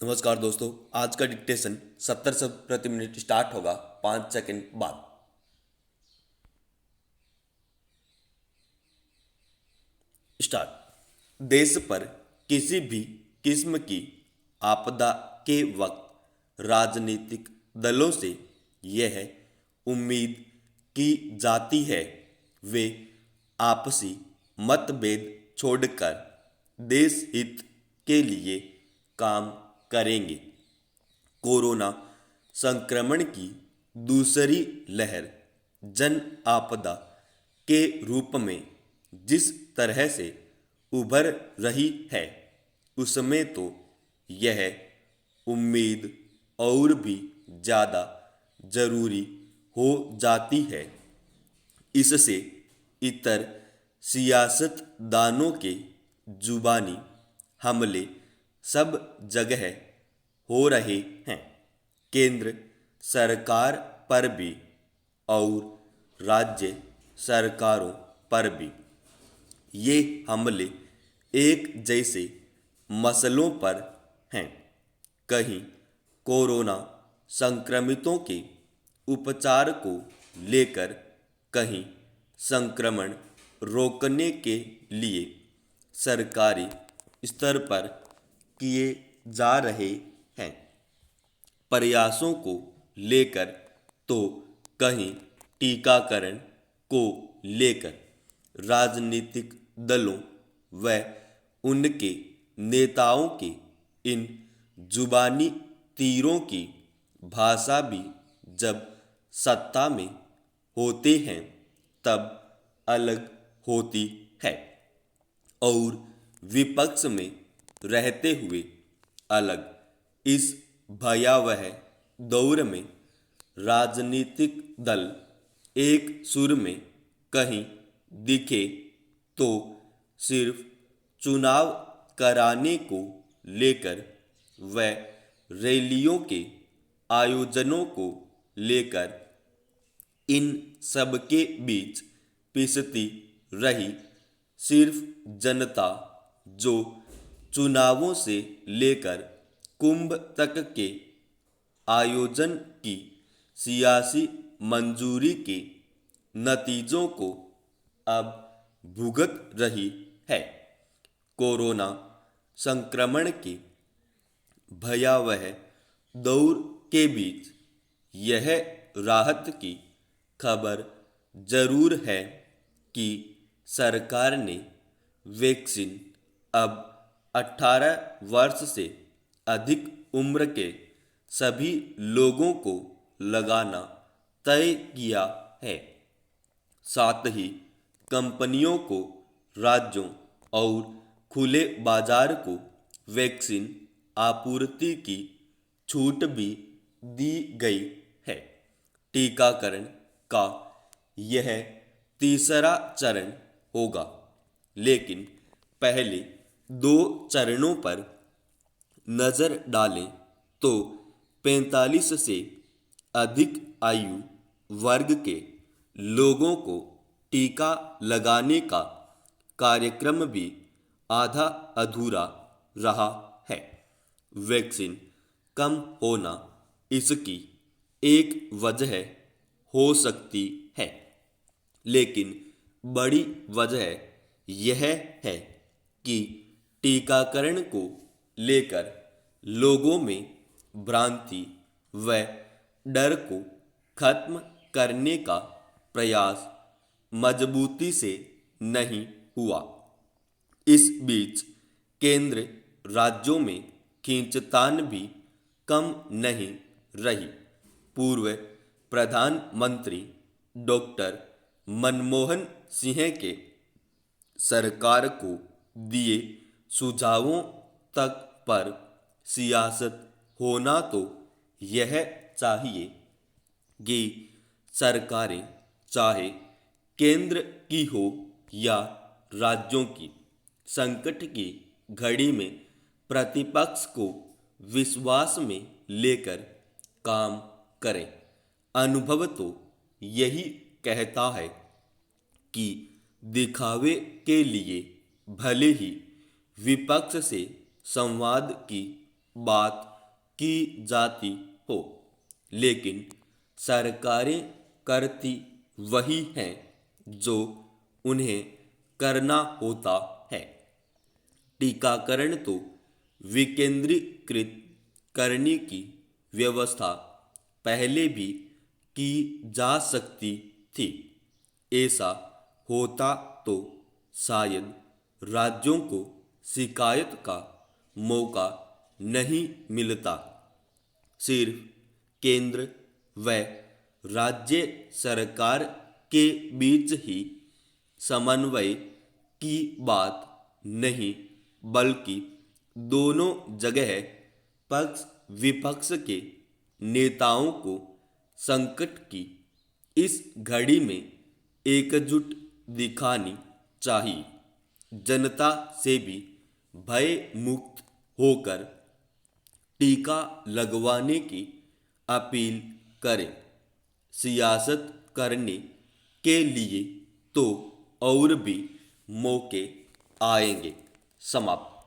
नमस्कार दोस्तों। आज का डिक्टेशन 70 शब्द प्रति मिनट स्टार्ट होगा 5 सेकंड बाद। स्टार्ट। देश पर किसी भी किस्म की आपदा के वक्त राजनीतिक दलों से यह उम्मीद की जाती है वे आपसी मतभेद छोड़कर देश हित के लिए काम करेंगे। कोरोना संक्रमण की दूसरी लहर जन आपदा के रूप में जिस तरह से उभर रही है उसमें तो यह उम्मीद और भी ज़्यादा ज़रूरी हो जाती है। इससे इतर सियासतदानों के जुबानी हमले सब जगह हो रहे हैं, केंद्र सरकार पर भी और राज्य सरकारों पर भी। ये हमले एक जैसे मसलों पर हैं। कहीं कोरोना संक्रमितों के उपचार को लेकर, कहीं संक्रमण रोकने के लिए सरकारी स्तर पर किए जा रहे हैं प्रयासों को लेकर, तो कहीं टीकाकरण को लेकर राजनीतिक दलों व उनके नेताओं के इन जुबानी तीरों की भाषा भी जब सत्ता में होते हैं तब अलग होती है और विपक्ष में रहते हुए अलग। इस भयावह दौर में राजनीतिक दल एक सुर में कहीं दिखे तो सिर्फ चुनाव कराने को लेकर व रैलियों के आयोजनों को लेकर। इन सबके बीच पिसती रही सिर्फ जनता, जो चुनावों से लेकर कुंभ तक के आयोजन की सियासी मंजूरी के नतीजों को अब भुगत रही है। कोरोना संक्रमण के भयावह दौर के बीच यह राहत की खबर जरूर है कि सरकार ने वैक्सीन अब 18 वर्ष से अधिक उम्र के सभी लोगों को लगाना तय किया है। साथ ही कंपनियों को, राज्यों और खुले बाजार को वैक्सीन आपूर्ति की छूट भी दी गई है। टीकाकरण का यह तीसरा चरण होगा, लेकिन पहले दो चरणों पर नजर डालें तो 45 से अधिक आयु वर्ग के लोगों को टीका लगाने का कार्यक्रम भी आधा अधूरा रहा है। वैक्सीन कम होना इसकी एक वजह हो सकती है, लेकिन बड़ी वजह यह है कि टीकाकरण को लेकर लोगों में भ्रांति व डर को खत्म करने का प्रयास मजबूती से नहीं हुआ। इस बीच केंद्र राज्यों में खींचतान भी कम नहीं रही। पूर्व प्रधानमंत्री डॉक्टर मनमोहन सिंह के सरकार को दिए सुझावों तक पर सियासत होना तो यह चाहिए कि सरकारें, चाहे केंद्र की हो या राज्यों की, संकट की घड़ी में प्रतिपक्ष को विश्वास में लेकर काम करें। अनुभव तो यही कहता है कि दिखावे के लिए भले ही विपक्ष से संवाद की बात की जाती हो, लेकिन सरकारें करती वही हैं जो उन्हें करना होता है। टीकाकरण तो विकेंद्रीकृत करने की व्यवस्था पहले भी की जा सकती थी। ऐसा होता तो शायद राज्यों को शिकायत का मौका नहीं मिलता। सिर्फ केंद्र व राज्य सरकार के बीच ही समन्वय की बात नहीं, बल्कि दोनों जगह पक्ष विपक्ष के नेताओं को संकट की इस घड़ी में एकजुट दिखानी चाहिए। जनता से भी भय मुक्त होकर टीका लगवाने की अपील करें। सियासत करने के लिए तो और भी मौके आएंगे। समाप्त।